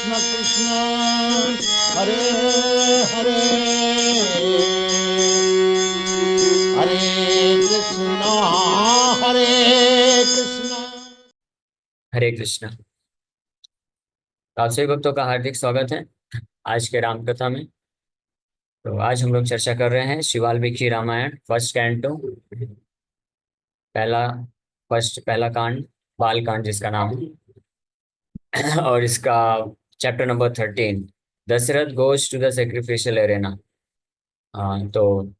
कृष्ण कृष्ण हरे हरे हरे कृष्ण हरे कृष्ण। हरे कृष्णा। आप सभी भक्तों का हार्दिक स्वागत है आज के राम कथा में। तो आज हम लोग चर्चा कर रहे हैं श्री वाल्मीकि रामायण फर्स्ट कैंटो, पहला पहला कांड, बाल कांड जिसका नाम है। और इसका chapter number 13, Dasharatha goes to the sacrificial arena. हाँ, तो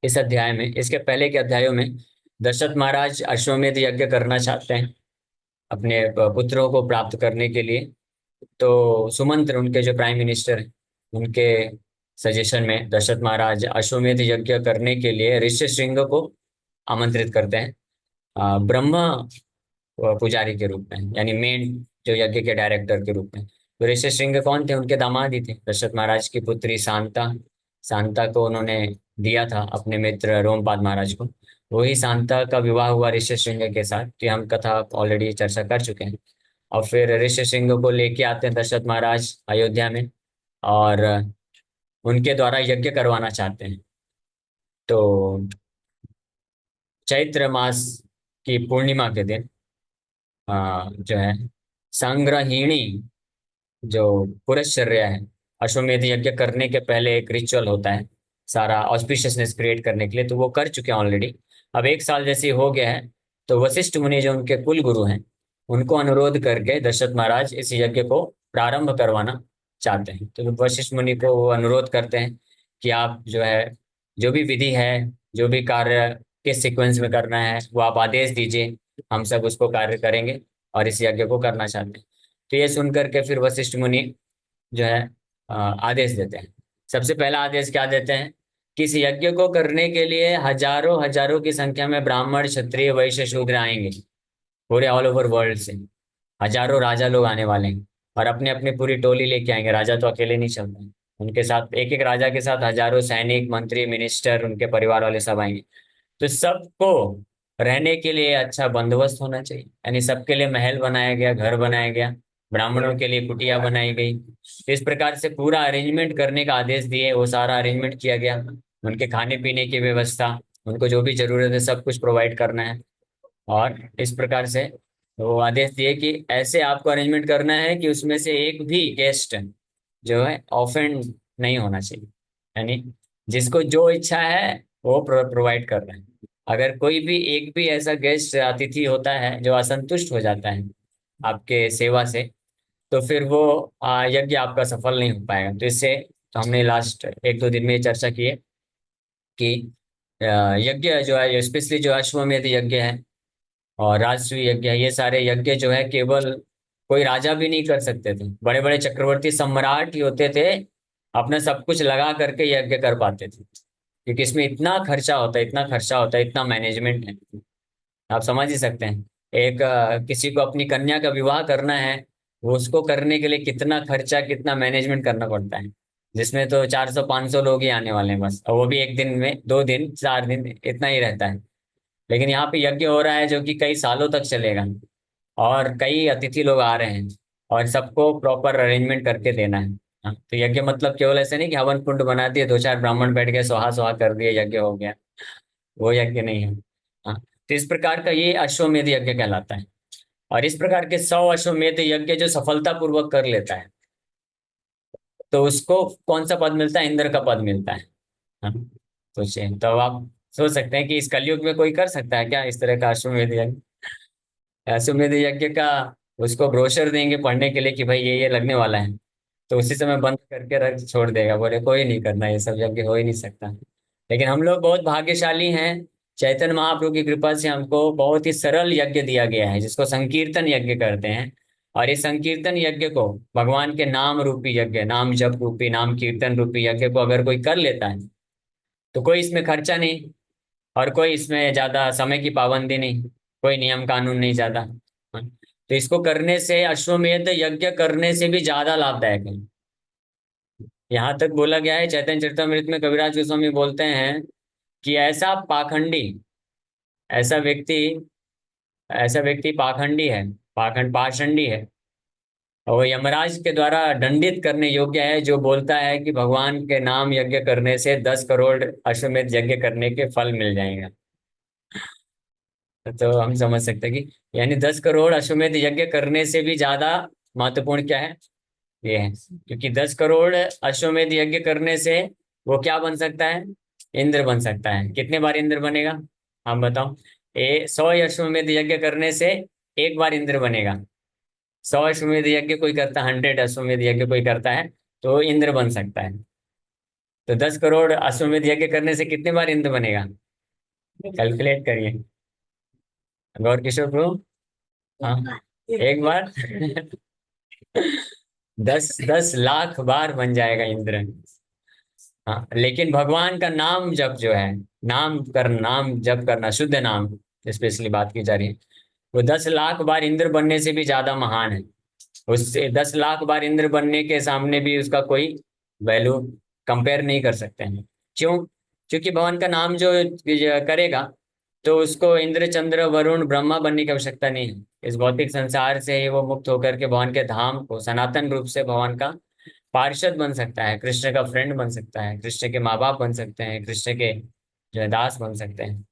इस अध्याय में, इसके पहले के अध्यायों में दशरथ महाराज अश्वमेध यज्ञ करना चाहते हैं अपने पुत्रों को प्राप्त करने के लिए। तो सुमंत्र, उनके जो प्राइम मिनिस्टर हैं, उनके सजेशन में दशरथ महाराज अश्वमेध यज्ञ करने के लिए ऋष्यशृंग को आमंत्रित करते हैं, ब्रह्मा पुजारी के रूप में, यानी मेन जो यज्ञ के डायरेक्टर के रूप में। तो ऋष्यशृंग कौन थे? उनके दामाद ही थे, दशरथ महाराज की पुत्री शांता। शांता को उन्होंने दिया था अपने मित्र रोमपाद महाराज को। वही शांता का विवाह हुआ ऋष्यशृंग के साथ। तो ये हम कथा ऑलरेडी चर्चा कर चुके हैं। और फिर ऋष्यशृंग को लेके आते हैं दशरथ महाराज अयोध्या में, और उनके द्वारा यज्ञ करवाना चाहते हैं। तो चैत्र मास की पूर्णिमा के दिन जो है संग्रहिणी, जो पुरश्चर्या है, अश्वमेध यज्ञ करने के पहले एक रिचुअल होता है सारा ऑस्पिशियसनेस क्रिएट करने के लिए। तो वो कर चुके हैं ऑलरेडी। अब एक साल जैसे हो गया है, तो वशिष्ठ मुनि जो उनके कुल गुरु हैं, उनको अनुरोध करके दशरथ महाराज इस यज्ञ को प्रारंभ करवाना चाहते हैं। तो वशिष्ठ मुनि को वो अनुरोध करते हैं कि आप जो है, जो भी विधि है, जो भी कार्य किस सीक्वेंस में करना है, वो आप आदेश दीजिए, हम सब उसको कार्य करेंगे और इस यज्ञ को करना चाहते हैं। तो ये सुन करके फिर वशिष्ठ मुनि जो है आदेश देते हैं। सबसे पहला आदेश क्या देते हैं कि इस यज्ञ को करने के लिए हजारों हजारों की संख्या में ब्राह्मण, क्षत्रिय, वैश्य, शूद्र आएंगे पूरे ऑल ओवर वर्ल्ड से। हजारों राजा लोग आने वाले हैं और अपने अपनी पूरी टोली लेके आएंगे। राजा तो अकेले नहीं चलते हैं, उनके साथ एक एक राजा के साथ हजारों सैनिक, मंत्री, मिनिस्टर, उनके परिवार वाले सब आएंगे। तो सबको रहने के लिए अच्छा बंदोबस्त होना चाहिए, यानी सबके लिए महल बनाया गया, घर बनाया गया, ब्राह्मणों के लिए कुटिया बनाई गई। तो इस प्रकार से पूरा अरेंजमेंट करने का आदेश दिए। वो सारा अरेंजमेंट किया गया, उनके खाने पीने की व्यवस्था, उनको जो भी जरूरत है सब कुछ प्रोवाइड करना है। और इस प्रकार से वो आदेश दिए कि ऐसे आपको अरेंजमेंट करना है कि उसमें से एक भी गेस्ट जो है ऑफेंड नहीं होना चाहिए, यानी जिसको जो इच्छा है वो प्रोवाइड कर रहे हैं। अगर कोई भी एक भी ऐसा गेस्ट अतिथि होता है जो असंतुष्ट हो जाता है आपके सेवा से, तो फिर वो यज्ञ आपका सफल नहीं हो पाएगा। तो इससे, तो हमने लास्ट एक दो दिन में ये चर्चा की है कि यज्ञ जो है, स्पेशली जो अश्वमेध यज्ञ है और राजसूय यज्ञ है, ये सारे यज्ञ जो है केवल कोई राजा भी नहीं कर सकते थे। बड़े बड़े चक्रवर्ती सम्राट ही होते थे अपना सब कुछ लगा करके यज्ञ कर पाते थे, क्योंकि इसमें इतना खर्चा होता है, इतना खर्चा होता है, इतना मैनेजमेंट है। आप समझ ही सकते हैं, एक किसी को अपनी कन्या का विवाह करना है, वो उसको करने के लिए कितना खर्चा, कितना मैनेजमेंट करना पड़ता है, जिसमें तो 400 500 लोग ही आने वाले हैं बस, और वो भी एक दिन में, 2 दिन 4 दिन, इतना ही रहता है। लेकिन यहाँ पे यज्ञ हो रहा है जो कि कई सालों तक चलेगा, और कई अतिथि लोग आ रहे हैं, और सबको प्रॉपर अरेंजमेंट करके देना है। हाँ, तो यज्ञ मतलब केवल ऐसे नहीं कि हवन कुंड बना दिए, दो चार ब्राह्मण बैठ गए, सुहा सुहा कर दिए, यज्ञ हो गया। वो यज्ञ नहीं है। हाँ, तो इस प्रकार का ये अश्वमेध यज्ञ कहलाता है। और इस प्रकार के 100 अश्वमेध यज्ञ जो सफलता पूर्वक कर लेता है, तो उसको कौन सा पद मिलता है? इंद्र का पद मिलता है। हाँ, सोचिए, तो आप सोच सकते हैं कि इस कलयुग में कोई कर सकता है क्या इस तरह का अश्वमेध यज्ञ? अश्वमेध यज्ञ का उसको ब्रोशर देंगे पढ़ने के लिए कि भाई ये लगने वाला है, तो उसी समय बंद करके रख छोड़ देगा, बोले कोई नहीं करना, ये सब यज्ञ हो ही नहीं सकता। लेकिन हम लोग बहुत भाग्यशाली हैं, चैतन्य महाप्रभु की कृपा से हमको बहुत ही सरल यज्ञ दिया गया है, जिसको संकीर्तन यज्ञ करते हैं। और इस संकीर्तन यज्ञ को, भगवान के नाम रूपी यज्ञ, नाम जप रूपी, नाम कीर्तन रूपी यज्ञ को अगर कोई कर लेता है, तो कोई इसमें खर्चा नहीं, और कोई इसमें ज्यादा समय की पाबंदी नहीं, कोई नियम कानून नहीं ज्यादा। हाँ, तो इसको करने से, अश्वमेध यज्ञ करने से भी ज्यादा लाभदायक है। यहाँ तक बोला गया है चैतन्य चरितमृत में, कविराज गोस्वामी बोलते हैं कि ऐसा व्यक्ति ऐसा व्यक्ति पाखंडी है, पाषंडी है, और वो यमराज के द्वारा दंडित करने योग्य है, जो बोलता है कि भगवान के नाम यज्ञ करने से 10 करोड़ अश्वमेध यज्ञ करने के फल मिल जाएंगे। तो हम समझ सकते हैं कि यानी 10 करोड़ अश्वमेध यज्ञ करने से भी ज्यादा महत्वपूर्ण क्या है, ये है। क्योंकि 10 करोड़ अश्वमेध यज्ञ करने से वो क्या बन सकता है, इंद्र बन सकता है। कितने बार इंद्र बनेगा, हम बताओ। 100 अश्वमेध यज्ञ करने से एक बार इंद्र बनेगा। 100 अश्वमेध यज्ञ कोई करता है, 100 अश्वमेध यज्ञ कोई करता है, तो इंद्र बन सकता है। तो 10 करोड़ अश्वमेध यज्ञ करने से कितने बार इंद्र बनेगा, कैलकुलेट करिए। गौर किशोर प्रभु। हाँ, एक बार। 10 10 लाख बार बन जाएगा इंद्र। हाँ, लेकिन भगवान का नाम जप जो है, नाम जप करना, शुद्ध नाम स्पेशली बात की जा रही है, वो 10 लाख बार इंद्र बनने से भी ज्यादा महान है। उससे 10 लाख बार इंद्र बनने के सामने भी उसका कोई वैल्यू कंपेयर नहीं कर सकते हैं। क्यों? क्योंकि भगवान का नाम जो करेगा, तो उसको इंद्र चंद्र वरुण ब्रह्मा बनने की आवश्यकता नहीं है। इस भौतिक संसार से ही वो मुक्त होकर के भगवान के धाम को सनातन रूप से भगवान का पार्षद बन सकता है, कृष्ण का फ्रेंड बन सकता है, कृष्ण के माँ बाप बन सकते हैं, कृष्ण के जो है दास बन सकते हैं,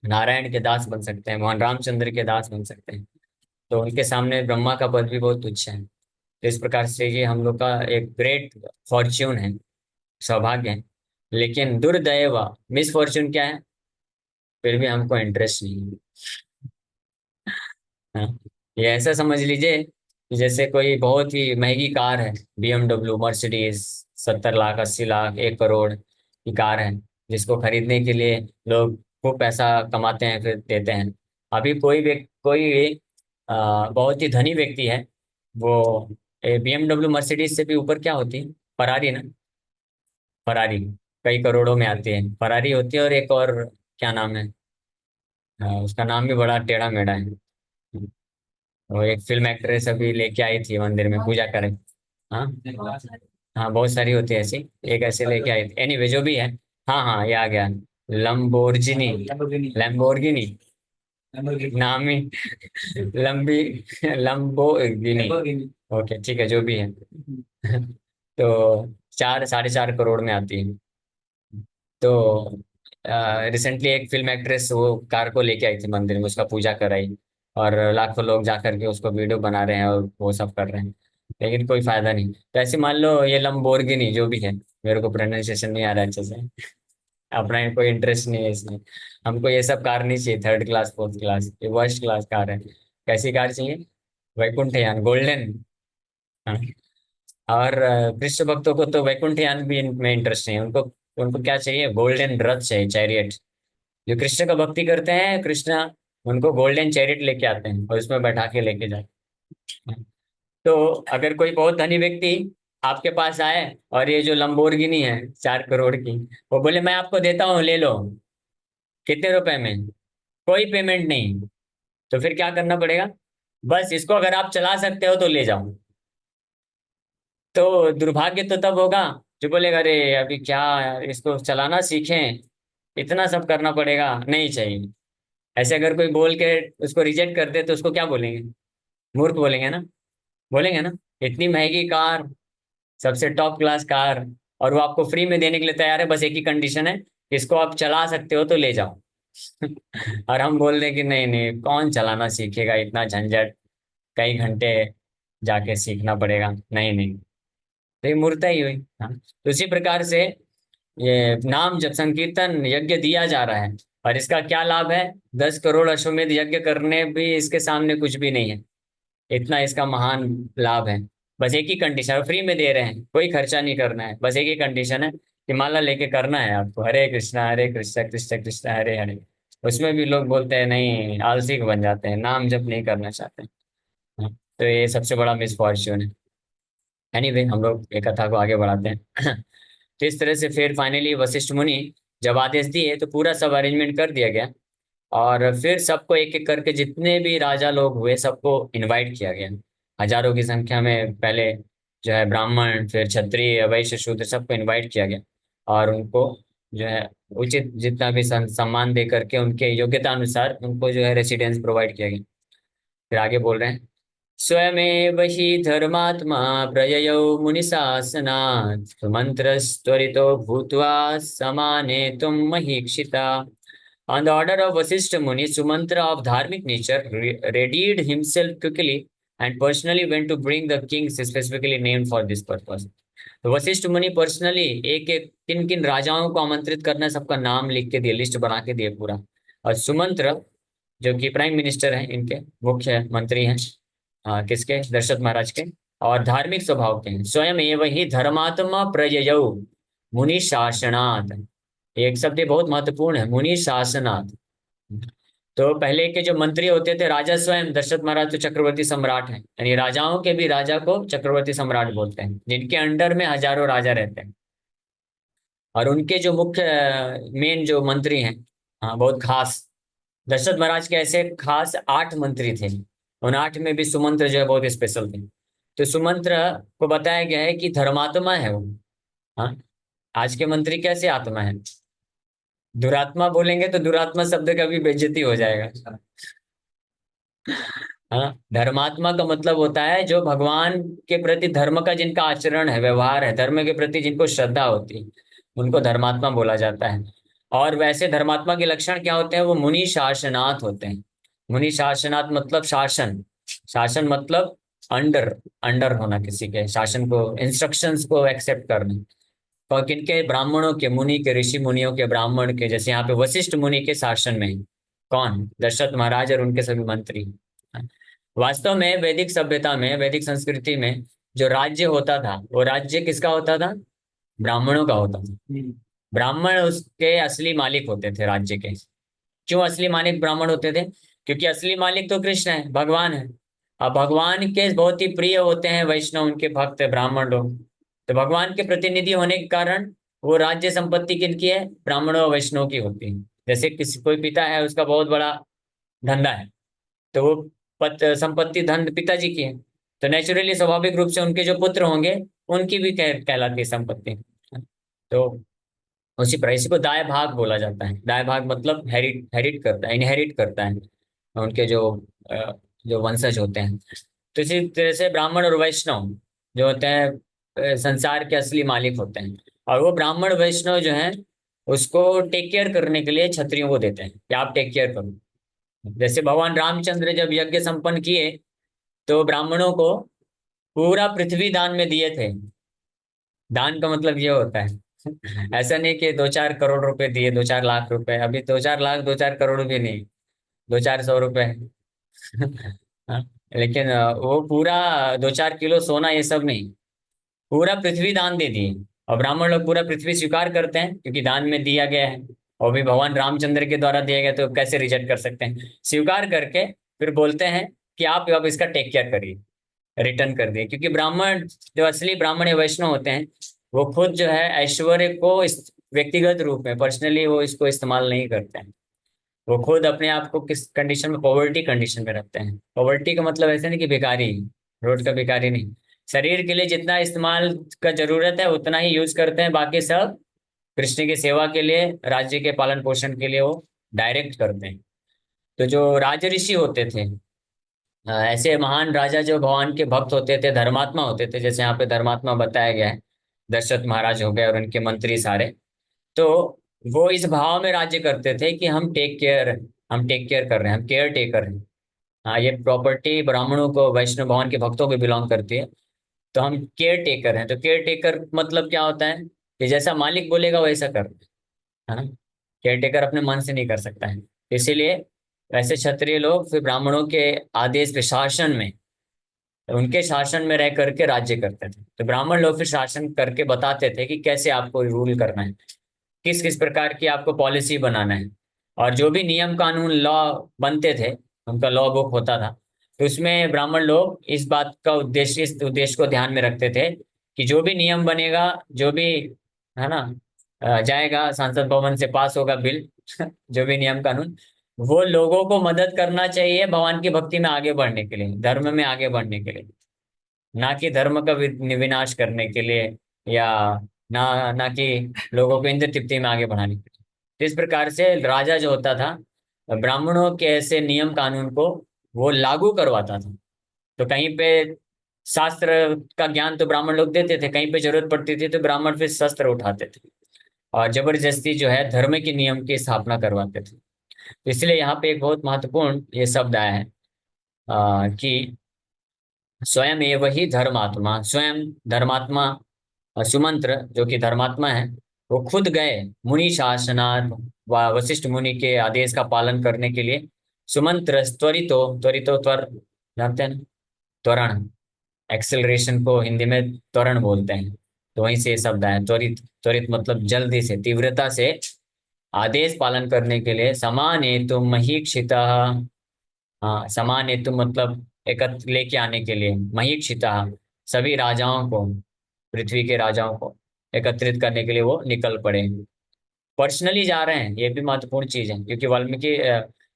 नारायण के दास बन सकते हैं, भगवान रामचंद्र के दास बन सकते हैं। तो उनके सामने ब्रह्मा का पद भी बहुत तुच्छ है। तो इस प्रकार से ये हम लोग का एक ग्रेट फॉर्च्यून है, सौभाग्य है। लेकिन दुर्दैव, मिस फॉर्च्यून क्या है, फिर भी हमको इंटरेस्ट नहीं है। हाँ, ये ऐसा समझ लीजिए कि जैसे कोई बहुत ही महंगी कार है, BMW मर्सिडीज, 70 लाख 80 लाख 1 करोड़ की कार है, जिसको खरीदने के लिए लोग खूब पैसा कमाते हैं फिर देते हैं। अभी कोई बहुत ही धनी व्यक्ति है, वो BMW मर्सिडीज से भी ऊपर क्या होती है, फरारी ना, फरारी कई करोड़ों में आती है, फरारी होती है। और एक और क्या नाम है, उसका नाम भी बड़ा टेढ़ा मेढ़ा है। वो एक फिल्म एक्ट्रेस अभी लेके आई थी मंदिर में पूजा करें। हाँ, हाँ बहुत सारी होती है ऐसी, एक ऐसे लेके आई थी, एनीवे जो भी है। हाँ हाँ, ये आ गया, लम्बोर्गिनी, लैम्बोर्गिनी नाम ही लंबी, लंबोर्गिनी। ओके ठीक है, जो भी है। तो 4 साढ़े 4 करोड़ में आती है। तो रिसेंटली एक फिल्म एक्ट्रेस वो कार को लेके आई थी मंदिर में, उसका पूजा कराई, और लाखों लोग जा करके उसको वीडियो बना रहे हैं और वो सब कर रहे हैं, लेकिन कोई फायदा नहीं। तो ऐसे मान लो ये लंबोर्गिनी जो भी है, मेरे को प्रोनाउंसिएशन नहीं आ रहा है अच्छे से, अपना कोई इंटरेस्ट नहीं है इसमें। हमको ये सब कार नहीं चाहिए, 3rd क्लास 4th क्लास, ये वर्स्ट क्लास कार है। कैसी कार चाहिए, वैकुंठ यान, गोल्डन। और कृष्ण भक्तों को तो वैकुंठ यान भी इनमें इंटरेस्ट नहीं है उनको। उनको क्या चाहिए, गोल्डन रथ चाहिए, चैरियट। जो कृष्ण का भक्ति करते हैं, कृष्ण उनको गोल्डन चैरियट लेके आते हैं और उसमें बैठा के लेके जाते हैं। तो अगर कोई बहुत धनी व्यक्ति आपके पास आए और ये जो लंबोर्गिनी है 4 करोड़ की, वो बोले मैं आपको देता हूँ, ले लो, कितने रुपए में, कोई पेमेंट नहीं, तो फिर क्या करना पड़ेगा, बस इसको अगर आप चला सकते हो तो ले जाओ। तो दुर्भाग्य तो तब होगा जो बोलेगा अरे अभी क्या यार, इसको चलाना सीखें, इतना सब करना पड़ेगा, नहीं चाहिए। ऐसे अगर कोई बोल के उसको रिजेक्ट कर दे तो उसको क्या बोलेंगे, मूर्ख बोलेंगे ना, बोलेंगे ना। इतनी महंगी कार, सबसे टॉप क्लास कार, और वो आपको फ्री में देने के लिए तैयार है, बस एक ही कंडीशन है, इसको आप चला सकते हो तो ले जाओ। और हम बोल रहे कि नहीं नहीं, कौन चलाना सीखेगा, इतना झंझट, कई घंटे जाके सीखना पड़ेगा, नहीं नहीं। तो ये मूर्खता ही हुई। हाँ, तो उसी प्रकार से ये नाम जब संकीर्तन यज्ञ दिया जा रहा है, और इसका क्या लाभ है, 10 करोड़ अश्वमेध यज्ञ करने भी इसके सामने कुछ भी नहीं है, इतना इसका महान लाभ है। बस एक ही कंडीशन, फ्री में दे रहे हैं, कोई खर्चा नहीं करना है, बस एक ही कंडीशन है कि माला लेके करना है आपको, हरे कृष्णा कृष्ण कृष्ण हरे हरे। उसमें भी लोग बोलते हैं नहीं, आलसी बन जाते हैं, नाम जप नहीं करना चाहते हैं। हाँ, तो ये सबसे बड़ा मिसफॉर्च्यून है। एनीवे, हम लोग ये कथा को आगे बढ़ाते हैं। तो इस तरह से फिर फाइनली वशिष्ठ मुनि जब आदेश दिए तो पूरा सब अरेंजमेंट कर दिया गया, और फिर सबको एक एक करके जितने भी राजा लोग हुए सबको इनवाइट किया गया, हजारों की संख्या में। पहले जो है ब्राह्मण, फिर क्षत्रिय वैश्य शूद्र सबको इनवाइट किया गया, और उनको जो है उचित जितना भी सम्मान दे करके उनके योग्यता अनुसार उनको जो है रेसिडेंस प्रोवाइड किया गया। फिर आगे बोल रहे हैं, स्वयमेव हि धर्मात्मा प्रययौ मुनिशासनात् सुमन्त्रस्त्वरितो भूत्वा समानेतुं महीक्षिता. On the order of Vasishtha Muni, Sumantra of dharmic nature readied himself quickly and personally went to bring the kings specifically named for this purpose. तो वशिष्ठ मुनि पर्सनली एक एक किन किन राजाओं को आमंत्रित करना है, सबका नाम लिख के दिए, लिस्ट बना के दिए पूरा. और सुमंत्र जो कि प्राइम मिनिस्टर हैं, इनके मुख्य मंत्री हैं, किसके, दशरथ महाराज के, और धार्मिक स्वभाव के हैं. स्वयं एवं ही धर्मात्मा प्रययौ मुनि शासनात्. एक शब्द ये बहुत महत्वपूर्ण है, मुनि शासनात्. तो पहले के जो मंत्री होते थे, राजा स्वयं दशरथ महाराज तो चक्रवर्ती सम्राट हैं, यानी राजाओं के भी राजा को चक्रवर्ती सम्राट बोलते हैं, जिनके अंडर में हजारों राजा रहते हैं. और उनके जो मुख्य मेन जो मंत्री हैं, हाँ बहुत खास, दशरथ महाराज के ऐसे खास 8 मंत्री थे. उन 8 में भी सुमंत्र जो है बहुत स्पेशल थे. तो सुमंत्र को बताया गया है कि धर्मात्मा है वो. हाँ, आज के मंत्री कैसे आत्मा है? दुरात्मा बोलेंगे तो दुरात्मा शब्द का भी बेइज्जती हो जाएगा. हाँ, धर्मात्मा का मतलब होता है जो भगवान के प्रति धर्म का जिनका आचरण है, व्यवहार है, धर्म के प्रति जिनको श्रद्धा होती है, उनको धर्मात्मा बोला जाता है. और वैसे धर्मात्मा के लक्षण क्या होते हैं? वो मुनि शासनात् होते हैं. मुनि शासनात् मतलब शासन. शासन मतलब अंडर, अंडर होना, किसी के शासन को, इंस्ट्रक्शंस को एक्सेप्ट करना. और किनके? ब्राह्मणों के, मुनि के, ऋषि मुनियों के, ब्राह्मण के, जैसे यहाँ पे वशिष्ठ मुनि के शासन में है. कौन? दशरथ महाराज और उनके सभी मंत्री. वास्तव में वैदिक सभ्यता में, वैदिक संस्कृति में जो राज्य होता था, वो राज्य किसका होता था? ब्राह्मणों का होता था. ब्राह्मण उसके असली मालिक होते थे राज्य के. क्यों असली मालिक ब्राह्मण होते थे? क्योंकि असली मालिक तो कृष्ण है, भगवान है. अब भगवान के बहुत ही प्रिय होते हैं वैष्णव, उनके भक्त ब्राह्मण लोग. तो भगवान के प्रतिनिधि होने के कारण वो राज्य संपत्ति किनकी है? ब्राह्मणों और वैष्णव की होती है. जैसे किसी, कोई पिता है, उसका बहुत बड़ा धंधा है, तो वो संपत्ति, धन पिताजी की है, तो नेचुरली स्वाभाविक रूप से उनके जो पुत्र होंगे, उनकी भी कहलाती है संपत्ति. तो उसी प्रकार इसी को दाय भाग बोला जाता है. दाय भाग मतलब हेरिट, हेरिट करता है, इनहेरिट करता है उनके जो वंशज होते हैं. तो इसी तरह से ब्राह्मण और वैष्णव जो होते हैं, संसार के असली मालिक होते हैं. और वो ब्राह्मण वैष्णव जो हैं, उसको टेक केयर करने के लिए क्षत्रियों को देते हैं कि आप टेक केयर करो. जैसे भगवान रामचंद्र जब यज्ञ संपन्न किए, तो ब्राह्मणों को पूरा पृथ्वी दान में दिए थे. दान का मतलब ये होता है ऐसा नहीं कि 2-4 करोड़ रुपए दिए, 2-4 लाख रुपए. अभी 2-4 लाख, 2-4 करोड़ भी नहीं, 200-400 रुपए. हाँ, लेकिन वो पूरा 2-4 किलो सोना ये सब नहीं, पूरा पृथ्वी दान दे दिए. और ब्राह्मण लोग पूरा पृथ्वी स्वीकार करते हैं क्योंकि दान में दिया गया है, और भी भगवान रामचंद्र के द्वारा दिया गया, तो कैसे रिजेक्ट कर सकते हैं? स्वीकार करके फिर बोलते हैं कि आप अब इसका टेक केयर करिए, रिटर्न कर दिए. क्योंकि ब्राह्मण, जो असली ब्राह्मण या वैष्णव होते हैं, वो खुद जो है ऐश्वर्य को इस व्यक्तिगत रूप में, पर्सनली वो इसको इस्तेमाल नहीं करते हैं. वो खुद अपने आप को किस कंडीशन में, पॉवर्टी कंडीशन में रखते हैं. पॉवर्टी का मतलब ऐसा नहीं कि भिखारी, रोड का भिखारी नहीं. शरीर के लिए जितना इस्तेमाल का जरूरत है उतना ही यूज करते हैं, बाकी सब कृष्ण की सेवा के लिए, राज्य के पालन पोषण के लिए वो डायरेक्ट करते हैं. तो जो राजऋषि होते थे, ऐसे महान राजा जो भगवान के भक्त होते थे, धर्मात्मा होते थे, जैसे यहाँ पे धर्मात्मा बताया गया है, दशरथ महाराज हो गए और उनके मंत्री सारे. तो वो इस भाव में राज्य करते थे कि हम टेक केयर कर रहे हैं, हम केयर टेकर हैं. हाँ, ये प्रॉपर्टी ब्राह्मणों को, वैष्णव भगवान के भक्तों को बिलोंग करती है, तो हम केयर टेकर हैं. तो केयर टेकर मतलब क्या होता है? कि जैसा मालिक बोलेगा वैसा कर, है ना. केयर टेकर अपने मन से नहीं कर सकता है. इसीलिए वैसे क्षत्रिय लोग फिर ब्राह्मणों के आदेश पे, शासन में, उनके शासन में रह करके राज्य करते थे. तो ब्राह्मण लोग फिर शासन करके बताते थे कि कैसे आपको रूल करना है, किस किस प्रकार की आपको पॉलिसी बनाना है. और जो भी नियम कानून, लॉ बनते थे, उनका लॉ बुक होता था, तो उसमें ब्राह्मण लोग इस बात का उद्देश्य, इस उद्देश्य को ध्यान में रखते थे कि जो भी नियम बनेगा, जो भी, है ना, जाएगा सांसद भवन से, पास होगा बिल जो भी नियम कानून, वो लोगों को मदद करना चाहिए भगवान की भक्ति में आगे बढ़ने के लिए, धर्म में आगे बढ़ने के लिए, ना कि धर्म का विनाश करने के लिए, या ना ना कि लोगों को इंद्र तृप्ति में आगे बढ़ाने के लिए. तो इस प्रकार से राजा जो होता था, ब्राह्मणों के ऐसे नियम कानून को वो लागू करवाता था. तो कहीं पे शास्त्र का ज्ञान तो ब्राह्मण लोग देते थे, कहीं पे जरूरत पड़ती थी तो ब्राह्मण फिर शस्त्र उठाते थे और जबरदस्ती जो है धर्म के नियम की स्थापना करवाते थे। तो इसलिए यहाँ पे एक बहुत महत्वपूर्ण ये शब्द आया है कि स्वयं एव ही धर्मात्मा, स्वयं धर्मात्मा सुमंत्र जो कि धर्मात्मा है, वो खुद गए मुनि शासनार्थ व वशिष्ठ मुनि के आदेश का पालन करने के लिए। सुमंत्र त्वरितो, त्वरितो त्वर जानते हैं ना, त्वरण, एक्सेलरेशन को हिंदी में त्वरण बोलते हैं। तो वहीं से ये शब्द आया त्वरित। त्वरित मतलब जल्दी से, तीव्रता से आदेश पालन करने के लिए। समान हेतु महीक्षिता, हाँ समान हेतु मतलब एकत्र लेके आने के लिए, महीक्षिता सभी राजाओं को, पृथ्वी के राजाओं को एकत्रित करने के लिए वो निकल पड़े। पर्सनली जा रहे हैं, ये भी महत्वपूर्ण चीज है, क्योंकि वाल्मीकि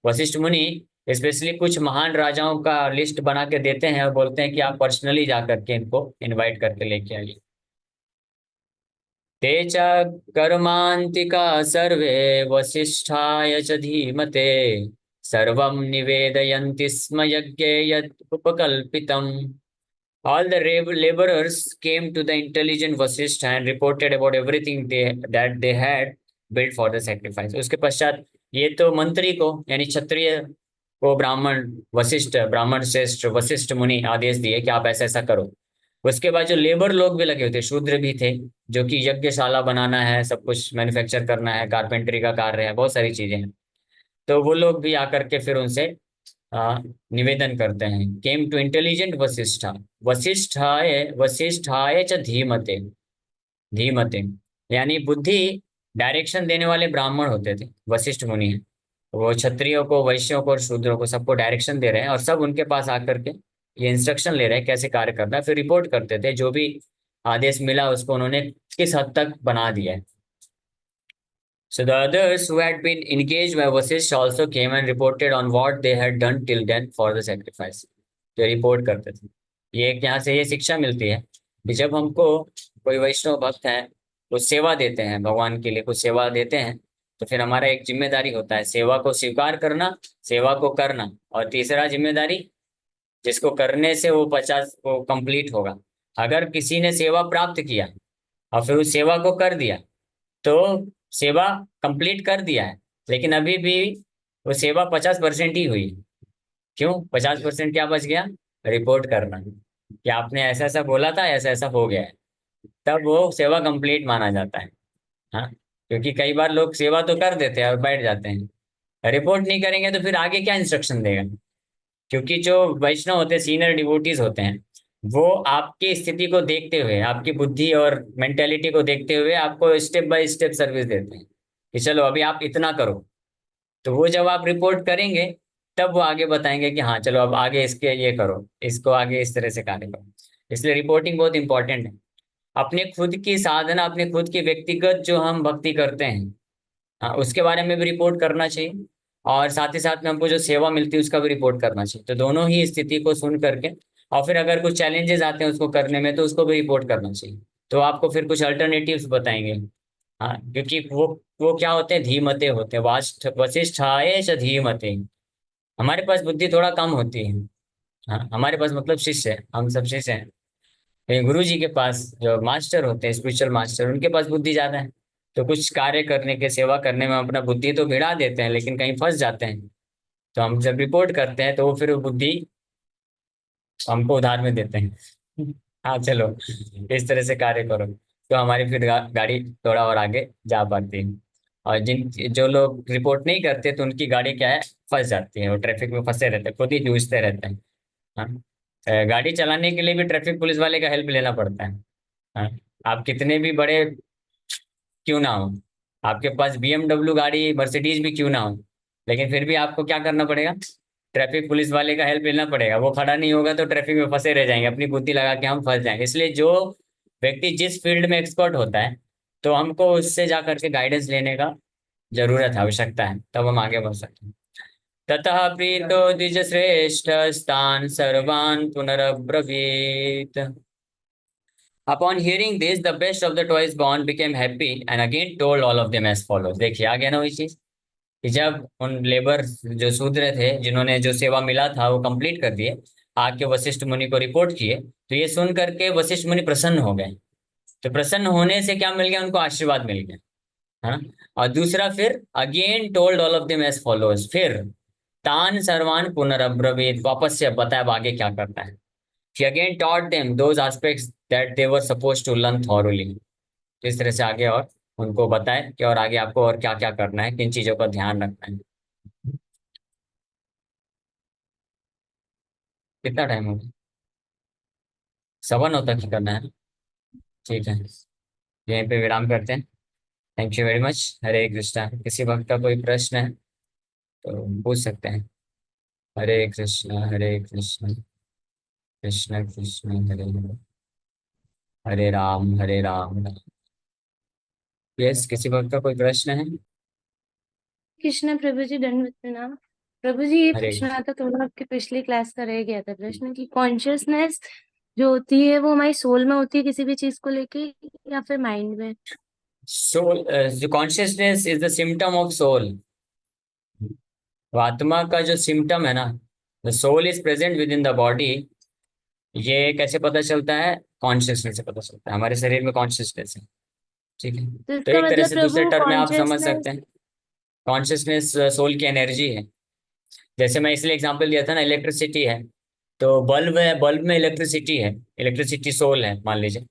वशिष्ठ मुनि स्पेशली कुछ महान राजाओं का लिस्ट बना के देते हैं और बोलते हैं कि आप पर्सनली जा करके इनको इनवाइट करके लेके आइए। ते च कर्मान्तिका सर्वे वसिष्ठाय च धीमते सर्वं निवेदयन्ति स्म यज्ञे यत् उपकल्पितम्। All the laborers came to the intelligent Vasishtha and reported about everything that they had built for the sacrifice. उसके पश्चात ये तो मंत्री को यानी क्षत्रिय को ब्राह्मण वशिष्ठ, ब्राह्मण श्रेष्ठ वशिष्ठ मुनि आदेश दिए कि आप ऐसा ऐसा करो। उसके बाद जो लेबर लोग भी लगे हुए थे, शूद्र भी थे, जो कि यज्ञशाला बनाना है, सब कुछ मैन्युफैक्चर करना है, कारपेंटरी का कार्य है, बहुत सारी चीजें हैं। तो वो लोग भी आकर के फिर उनसे आ, निवेदन करते हैं। केम टू इंटेलिजेंट वशिष्ठा, वशिष्ठाय च धीमते, धीमते यानी बुद्धि डायरेक्शन देने वाले ब्राह्मण होते थे, वशिष्ठ मुनि हैं। वो क्षत्रियों को, वैश्यों को और शूद्रों को सबको डायरेक्शन दे रहे हैं और सब उनके पास आकर के ये इंस्ट्रक्शन ले रहे हैं कैसे कार्य करना है। फिर रिपोर्ट करते थे जो भी आदेश मिला उसको उन्होंने किस हद तक बना दिया है। So the others who had been engaged by Vasishtha also came and reported on what they had done till then for the sacrifice. जो रिपोर्ट करते थे। ये एक यहाँ से ये शिक्षा मिलती है कि जब हमको कोई वैष्णव भक्त है, कुछ सेवा देते हैं, भगवान के लिए कुछ सेवा देते हैं, तो फिर हमारा एक जिम्मेदारी होता है सेवा को स्वीकार करना, सेवा को करना, और तीसरा जिम्मेदारी जिसको करने से वो 50 वो कंप्लीट होगा। अगर किसी ने सेवा प्राप्त किया और फिर उस सेवा को कर दिया तो सेवा कंप्लीट कर दिया है, लेकिन अभी भी वो सेवा 50% ही हुई। क्यों 50% क्या बच गया? रिपोर्ट करना कि आपने ऐसा ऐसा बोला था, ऐसा ऐसा हो गया है, तब वो सेवा कंप्लीट माना जाता है। हाँ, क्योंकि कई बार लोग सेवा तो कर देते हैं और बैठ जाते हैं, रिपोर्ट नहीं करेंगे तो फिर आगे क्या इंस्ट्रक्शन देगा? क्योंकि जो वैष्णव होते हैं, सीनियर डिवोटीज होते हैं, वो आपकी स्थिति को देखते हुए, आपकी बुद्धि और मेंटेलिटी को देखते हुए आपको स्टेप बाय स्टेप सर्विस देते हैं कि चलो अभी आप इतना करो। तो वो जब आप रिपोर्ट करेंगे तब वो आगे बताएंगे कि हाँ चलो अब आगे इसके ये करो, इसको आगे इस तरह से कार्य करो। इसलिए रिपोर्टिंग बहुत इंपॉर्टेंट है। अपने खुद की साधना, अपने खुद की व्यक्तिगत जो हम भक्ति करते हैं, हाँ उसके बारे में भी रिपोर्ट करना चाहिए, और साथ ही साथ में हमको जो सेवा मिलती है उसका भी रिपोर्ट करना चाहिए। तो दोनों ही स्थिति को सुन करके और फिर अगर कुछ चैलेंजेस आते हैं उसको करने में तो उसको भी रिपोर्ट करना चाहिए। तो आपको फिर कुछ अल्टरनेटिव्स बताएंगे। हाँ, क्योंकि वो क्या होते हैं? धीमते होते हैं। वशिष्ठाय च धीमते। हमारे पास बुद्धि थोड़ा कम होती है। हाँ, हमारे पास मतलब शिष्य है, हम सब शिष्य हैं। गुरु जी के पास जो मास्टर होते हैं, स्पिरिचुअल मास्टर, उनके पास बुद्धि ज्यादा है। तो कुछ कार्य करने के, सेवा करने में अपना बुद्धि तो भिड़ा देते हैं लेकिन कहीं फंस जाते हैं। तो हम जब रिपोर्ट करते हैं तो वो फिर वो बुद्धि हमको उधार में देते हैं। हाँ चलो इस तरह से कार्य करो, तो हमारी फिर गाड़ी थोड़ा और आगे जा पाती है। और जिन जो लोग रिपोर्ट नहीं करते तो उनकी गाड़ी क्या है, फंस जाती है, वो ट्रैफिक में फंसे रहते हैं, खुद ही जूझते रहते हैं। हाँ, गाड़ी चलाने के लिए भी ट्रैफिक पुलिस वाले का हेल्प लेना पड़ता है। हाँ, आप कितने भी बड़े क्यों ना हो, आपके पास BMW गाड़ी, मर्सिडीज भी क्यों ना हो, लेकिन फिर भी आपको क्या करना पड़ेगा? ट्रैफिक पुलिस वाले का हेल्प लेना पड़ेगा। वो खड़ा नहीं होगा तो ट्रैफिक में फंसे रह जाएंगे, अपनी बुद्धि लगा के हम फंस जाएंगे। इसलिए जो व्यक्ति जिस फील्ड में एक्सपर्ट होता है तो हमको उससे जा करके गाइडेंस लेने का जरूरत है, आवश्यकता है, तब हम आगे बढ़ सकते हैं। ततः प्रीतो द्विज श्रेष्ठ स्थान सर्वान् पुनरब्रवीत। Upon hearing this, the best of the twice born became happy and again told all of them as follows. देखिए आ गया ना वही चीज कि जब उन लेबर जो शूद्र थे जिन्होंने जो सेवा मिला था वो कंप्लीट कर दिए, आके वशिष्ठ मुनि को रिपोर्ट किए, तो ये सुन करके वशिष्ठ मुनि प्रसन्न हो गए। तो प्रसन्न होने से क्या मिल गया, उनको आशीर्वाद मिल गया, है ना। और दूसरा, फिर again told all of them as followers, फिर तान सर्वान पुनरब्रवीत, वापस से अब बताया अब आगे क्या करना है। He again taught them those aspects that they were supposed to learn thoroughly। तो इस तरह से आगे और उनको बताए कि और आगे आपको और क्या क्या करना है, किन चीजों का ध्यान रखना है। कितना टाइम हो गया? 9:15 तक ही करना है। ठीक है, यहीं पे विराम करते हैं। Thank you very much. Hare Krishna. किसी भक्त का कोई प्रश्न है तो पूछ सकते हैं। हरे कृष्णा हरे कृष्णा, कृष्ण कृष्ण हरे हरे, हरे राम हरे राम। यस, किसी भक्त का कोई प्रश्न है? कृष्ण प्रभु जी, दंडवत प्रणाम। प्रभु जी, ये हरे प्रश्न आता थोड़ा आपकी पिछली क्लास का रह गया था प्रश्न की कॉन्शियसनेस जो होती है वो हमारी सोल में होती है किसी भी चीज को लेके या फिर माइंड में? सोल, जो consciousness is the symptom of soul. आत्मा का जो सिम्टम है ना, the soul is present within the body. ये कैसे पता चलता है? कॉन्शियसनेस से पता चलता है, हमारे शरीर में कॉन्शियसनेस है। ठीक है। तो तो इसका एक तरह मतलब से दूसरे प्रभु टर्म में आप समझ कॉन्शियसनेस। सकते हैं, कॉन्शियसनेस सोल की एनर्जी है। जैसे मैं इसलिए एग्जांपल दिया था ना, इलेक्ट्रिसिटी है, तो बल्ब है, बल्ब में इलेक्ट्रिसिटी है, इलेक्ट्रिसिटी सोल है मान लीजिए।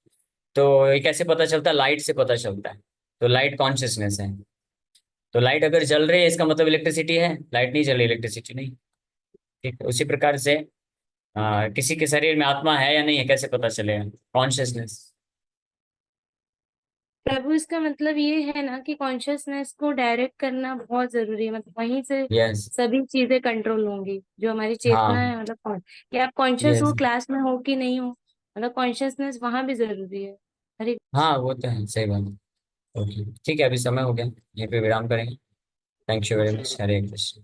तो ये कैसे पता चलता है? लाइट से पता चलता है। तो लाइट कॉन्शियसनेस है। तो लाइट अगर जल रही है इसका मतलब इलेक्ट्रिसिटी है, लाइट नहीं जल रही इलेक्ट्रिसिटी नहीं। ठीक है, उसी प्रकार से किसी के शरीर में आत्मा है या नहीं है कैसे पता चलेगा? कॉन्शियसनेस। प्रभु इसका मतलब ये है ना कि कॉन्शियसनेस को डायरेक्ट करना बहुत जरूरी है, मतलब वहीं से यस। सभी चीजें कंट्रोल होंगी जो हमारी चेतना हाँ। है, मतलब कौन कि आप कॉन्शियस हो यस। क्लास में हो कि नहीं हो, मतलब कॉन्शियसनेस वहां भी जरूरी है। हरे हाँ, कृष्ण। वो तो है, सही बात है। ओके, ठीक है, अभी समय हो गया, यहीं पे विराम करेंगे। Thank you very much. Hare Krishna.